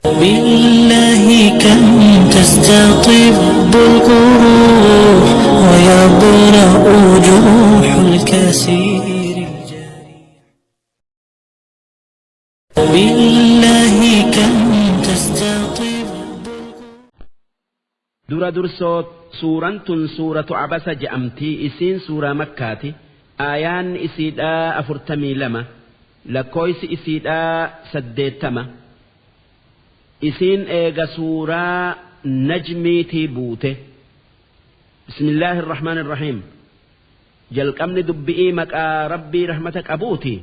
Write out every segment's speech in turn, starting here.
بالله كم تستطب القروح ويبرأ جروح الكثير بالله كم تستطب dura dursoo suuraan tun suuratu abasa je'amtii isiin suuraa makkaati aayaan isiidhaa 42 lakkooysi isiidhaa 80 isiin eega suuraa najmiitii buute bismillaahi irrahmaan irrahiim jalqabni dubbi'ii maqaa rabbii rahmata qabuuti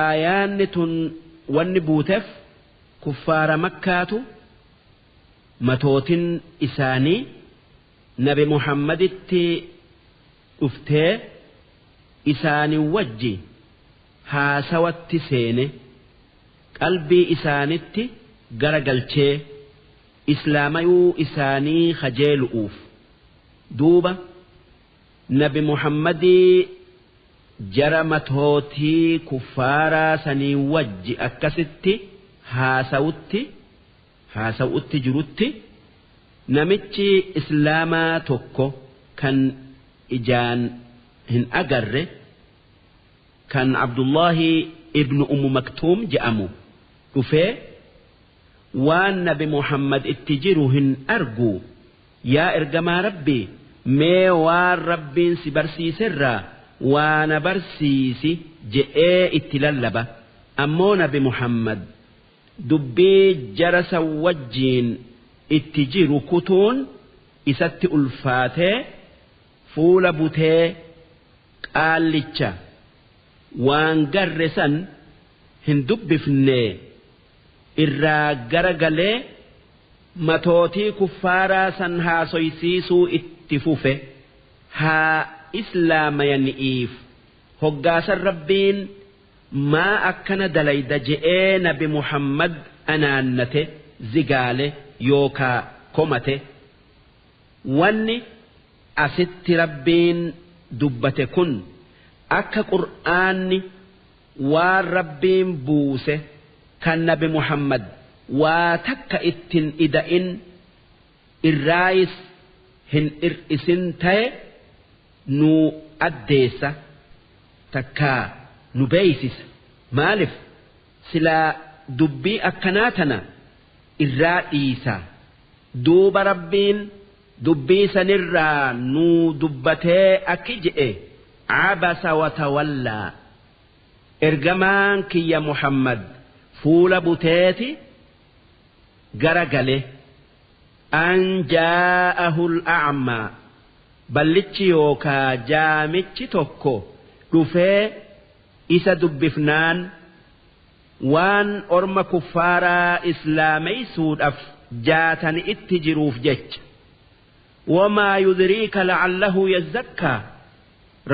aayaanni tun wanni buuteef kuffaara makkaatu matootin isaanii nabi muhammaditti dhuftee isaanii wajji haasawatti seene qalbii isaanitti gara galchee islaamayuu isaanii kajeelu'uuf duuba nabi muhammadii jara matootii kuffaaraa sanii wajji akkasitti haasawutti jirutti namichi islaamaa tokko kan ijaan hin agarre kan abdullahi ibnu ummu maktuum je'amu dhufee waan nabi muhammad itti jiru hin argu yaa ergamaa rabbii mee waan rabbiin si barsiiserraa waana barsiisi je'ee itti lallaba ammoo nabi muhammad dubbii jara san wajjiin itti jiru kutuun isatti ulfaatee fuula butee qaallicha waan garre san hin dubbifne irraa gara galee matootii kuffaaraa san haasoysiisuu itti fufe haa islaamayani'iif hoggaasan rabbiin maa akkana dalayda je'ee nabi muhammad anaannate zigaale yookaa komate wanni asitti rabbiin dubbate kun akka qur'aanni waan rabbiin buuse kan nabi muhammad waa takka ittin ida'in irraayis hin ir'isin ta'e nu addeessa takkaa nu beeysisa maalif silaa dubbii akkanaa tana irraa dhiisa duuba rabbiin dubbii sanirraa nu dubbatee akki je'e abasa watawallaa ergamaan kiyya muhammad fuula buteeti gara gale an jaa'ahul a'maa ballichi yookaa jaamichi tokko dhufee isa dubbifnaan waan orma kuffaaraa islaameysuudhaaf jaatani itti jiruuf jecha wamaa yudriika la'allahu yazzakkaa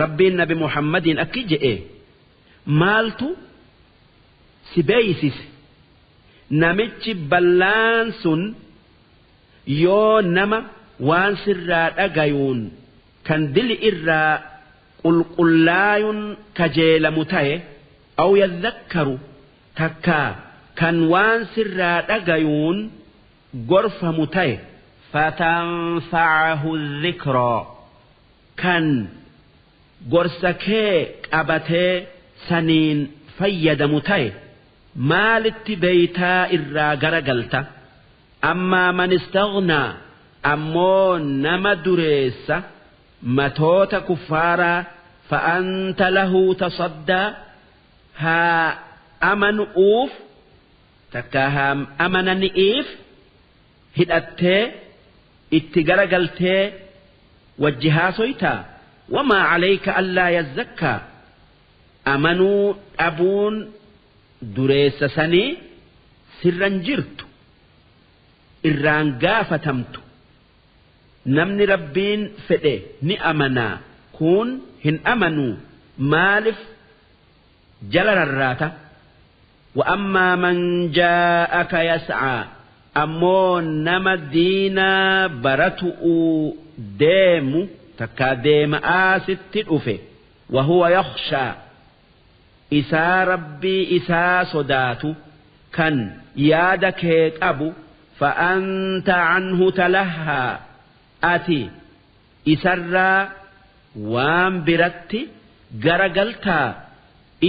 rabbiin nabi muhammadiin akki je'e maaltu si beeysise namichi ballaan sun yoo nama waan sirraa dhagayuun kan dili irraa qulqullaayun kajeelamu ta'e aw yazzakkaru takkaa kan waan sirraa dhagayuun gorfamu ta'e fatanfa'ahu dhikraa kan gorsa kee qabatee saniin fayyadamu ta'e maalitti beeytaa irraa gara galta ammaa man istaghnaa ammoo nama dureessa matoota kuffaaraa fa'anta lahu tasaddaa haa amanu'uuf takka haa amanani'iif hidhattee itti gara galtee wajji haasoytaa wamaa calayka allaa yazzakkaa amanuu dhabuun dureessa sanii sirran jirtu irraan gaafatamtu namni rabbiin fedhe ni amanaa kun hin amanuu maalif jala rarraata وأما من جاءك يسعى أمو نما دينا برتؤ ديم تكا ديم آست الأفه وهو يخشى إسا ربي إسا صدات كان yaada kee qabu fa'anta canhu talahaa ati isarraa waan biratti garagaltaa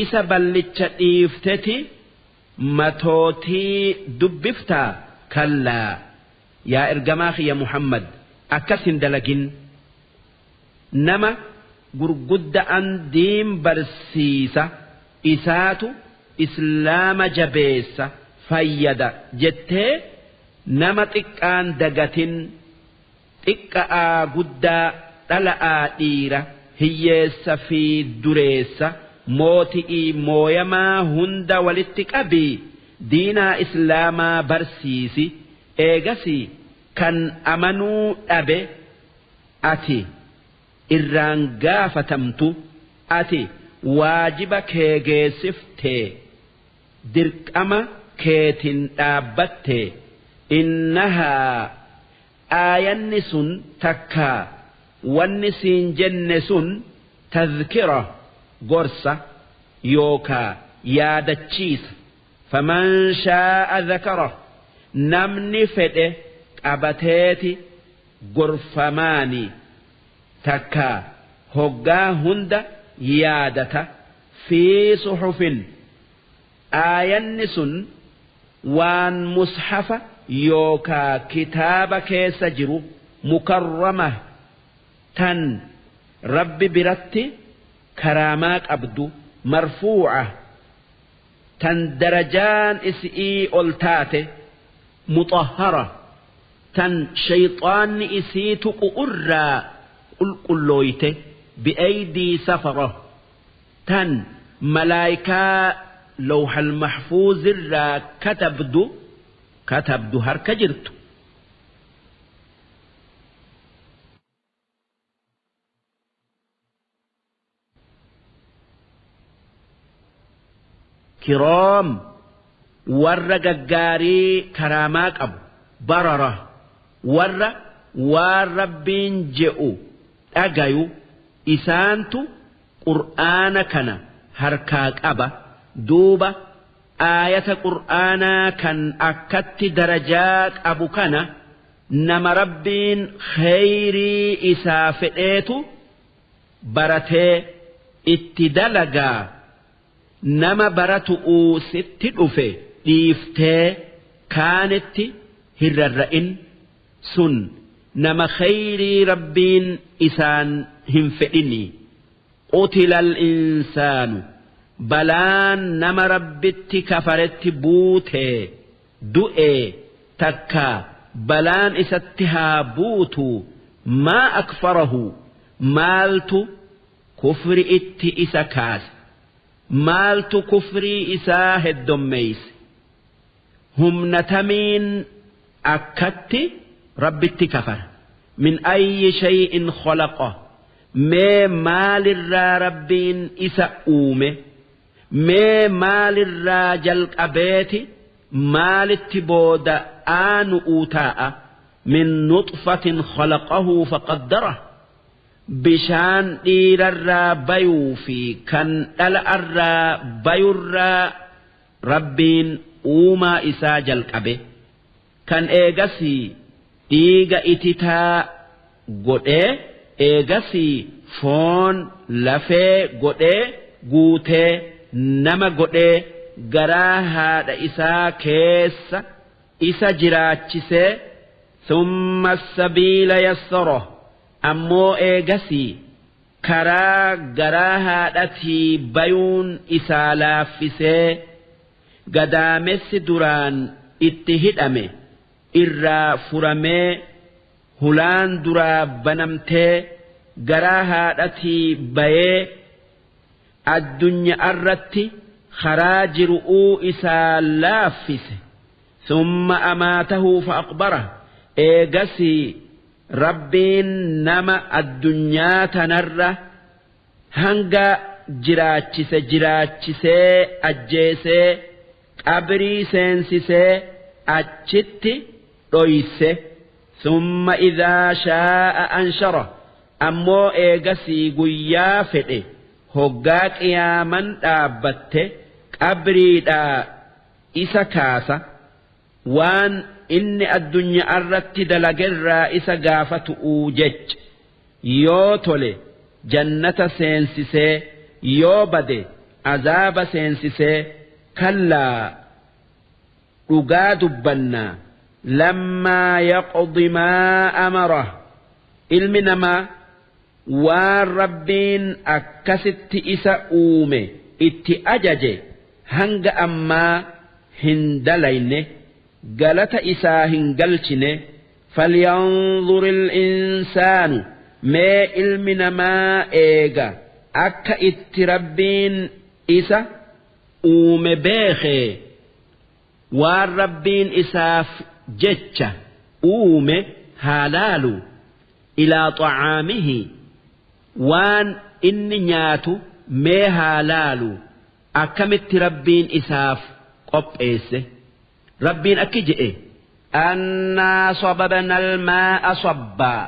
isa ballicha dhiifteti matootii dubbiftaa kallaa yaa ergamaa kiyya Muhammad akkas hin dalagin nama gurgudda'an diin barsiisa isaatu islaama jabeessa fayyada jettee nama xiqqaan dagatin xiqqa'aa guddaa dhala'aa dhiira hiyyeessa fi dureessa mooti'ii mooyamaa hunda walitti qabii diinaa islaamaa barsiisi eegasi kan amanuu dhabe ati irraan gaafatamtu ati waajiba kee geessiftee dirqama keetin dhaabbattee innahaa aayanni sun takkaa wanni siin jenne sun tadhkira gorsa yookaa yaadachiisa faman shaa'a dhakara namni fedhe qabateeti gorfamaani takkaa hoggaa hunda yaadata fi suhufin aayanni sun waan mushafa yookaa kitaaba keessa jiru mukarrama tan rabbi biratti karaamaa qabdu marfuuca tan darajaan isii ol taate muxahhara tan shayxaanni isii tuqu irraa qulqullooyte bi'aydii safara tan malaayikaa lawhal mahfuuzirraa katabdu harka jirtu كرام ورّا قاري كراما قبو بررة ورّا والربين جئو أجايو إسانتو قرآن كان هركاك أبا دوبا آية قرآن كان أكت درجات أبو كان نما ربين خيري إسافئتو برتي اتدلقا nama baratu'uu sitti dhufe dhiiftee kaanitti hirrarra'in sun nama khayrii rabbiin isaan hin fedhini qutilal insaanu balaan nama rabbitti kafaretti buutee du'ee takkaa balaan isatti haa buutu maa akfarahu maaltu kufri itti isa kaase maaltu kufrii isaa heddommeeyse humnatamiin akkatti rabbitti kafara min ayyi shay'in khalaqa mee maalirraa rabbiin isa uume mee maalirraa jalqabeeti maalitti booda aanu uutaa'a min nutfatin khalaqahu faqaddara bishaan dhiirarraa bayuu fi kan dhala'arraa bayurraa rabbiin uumaa isaa jalqabe kan eegasii dhiiga ititaa godhee eegasii foon lafee godhee guutee nama godhee garaa haadha isaa keessa isa jiraachisee summa sabiila yassara ammoo eegasii karaa garaa haadhatii bayuun isaa laaffisee gadaamessi duraan itti hidhame irraa furamee hulaan duraa banamtee garaa haadhatii bayee addunyaa irratti karaa jiru'uu isaa laaffise summa amaatahu fa'aqbara eegasii rabbiin nama addunyaa tanarra hanga jiraachisee ajjeesee qabrii seensisee achitti dhoyse summa idhaa shaa'a anshara ammoo eegasii guyyaa fedhe hoggaa qiyaaman dhaabbatte qabriidhaa isa kaasa waan inni addunyaa irratti dalagerraa isa gaafatu jech yoo tole jannata seensisee yoo bade azaaba seensisee kallaa dhugaa dubbannaa lammaa yaqdi maa amara ilmi namaa waan rabbiin akkasitti isa uume itti ajaje hanga ammaa hin dalayne galata isaa hin galchine falyanzur insaanu mee ilmi namaa eega akka itti rabbiin isa uume beekee waan rabbiin isaaf jecha uume haalaalu ilaa xacaamihi waan inni nyaatu mee haalaalu akkamitti rabbiin isaaf qopheesse rabbiin akki je'e annaa sababna almaa'a sabbaa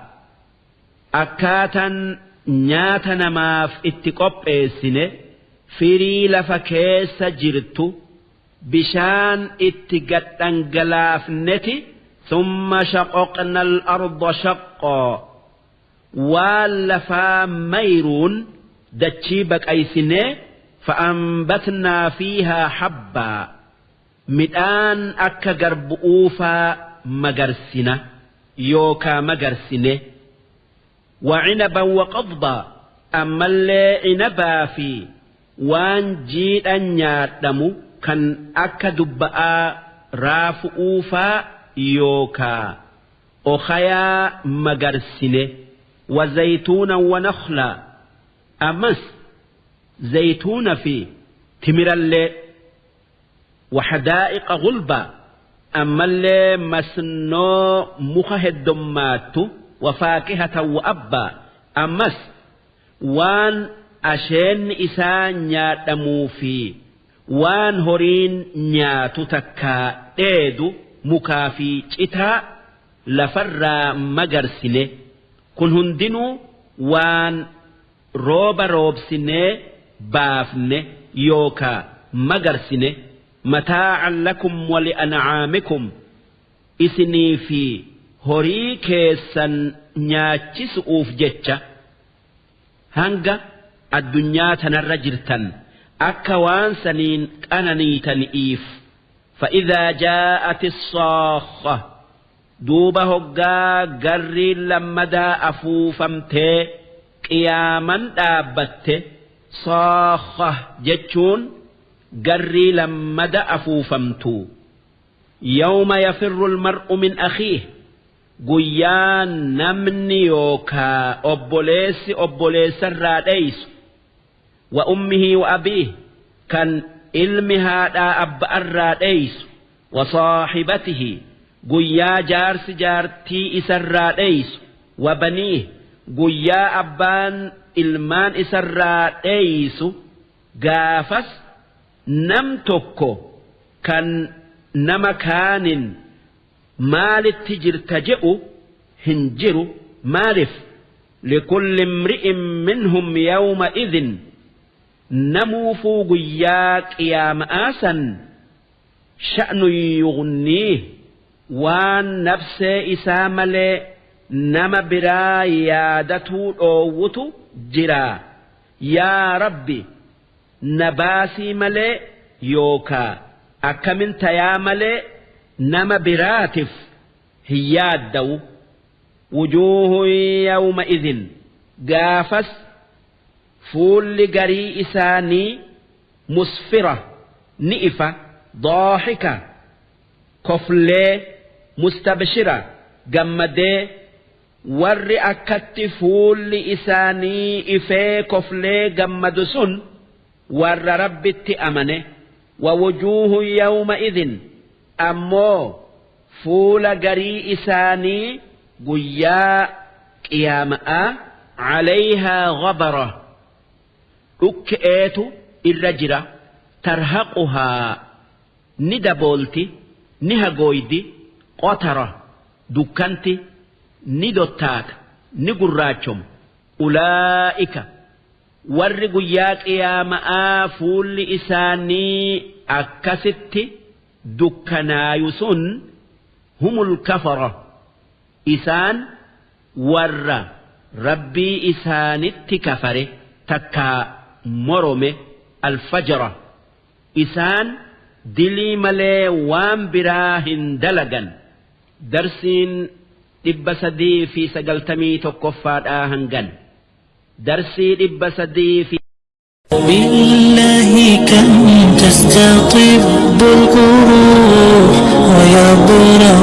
akkaatan nyaata namaaf itti qopheessine firii lafa keessa jirtu bishaan itti gadhangalaafneti thumma shaqaqna al-arda shaqqaa waan lafaa mayruun dachii baqaysinee fa'anbatnaa fiihaa habbaa midhaan akka garbu'uufaa magarsina yookaa magarsine وعنبا وقضبا أما اللي عنبا في وان جيدا نيادمو كان أكا دبآ رافؤوفا يوكا أخيا مغرسنه وزيتونا ونخلا أمس زيتون في تمر اللي وحدائق غلبا أما اللي مسنو مخهد دماتو وفاكهة وأبا أمس وان أشين إسان نياتمو في وان هورين نياتو تكا إيدو مكافي جتا لفر مجرسنه كن هندنو وان روب سنه بافنه يوكا مجرسنه متاعا لكم ولأنعامكم إسني في horii keessan nyaachisuuf jecha hanga addunyaa tanarra jirtan akka waan saniin qananiitaniif فإذا جاءت الصاخة دوبا هقا قري لمدا أفوفمتي قياما دابت صاخة جتشون قري لمدا أفوفمتو يوم يفر المرء من أخيه guyyaan namni yookaa obboleessa irraa dheeysu wa ummihi wa abiihi kan ilmi haadhaa abba irraa dheeysu wa saaxibatihi guyyaa jaarsi jaartii isarraa dheeysu wa baniihi guyyaa abbaan ilmaan isarraa dheeysu gaafas nam tokko kan nama kaanin maalitti jirta je'u hin jiru maalif likulli imri'in minhum yawma idhin namuufuu guyyaa qiyaama'aa san sha'nu yughniih waan nafsee isaa malee nama biraa yaadatuu dhoowwutu jiraa yaa rabbi nabaasii malee yookaa akkamin tayaa malee nama biraatif hin yaaddawu wujuuhun yawma idhin gaafas fuulli garii isaanii musfira ni ifa daaxika koflee mustabshira gammadee warri akkatti fuulli isaanii ifee koflee gammadu sun warra rabbitti amane wa wujuuhun yawma idhin ammoo fuula garii isaanii guyyaa qiyaama'aa calayhaa ghabara dhukke'eetu irra jira tarhaquhaa ni daboolti ni hagooydi qotara dukkanti ni dottaata ni gurraachom ulaa'ika warri guyyaa qiyaama'aa fuulli isaanii akkasitti dukkanaayu sun هم الكفرة إسان ور ربي إسان التكفر تكا مرمي الفجرة إسان دلي ملي وام براهن دلقا درسين إبسدي في سقلتمي تكفاد آهنغن درسي إبسدي في بالله كم تستطب القروح ويبرأ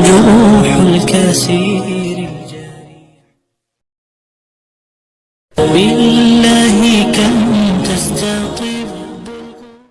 جروح الكسير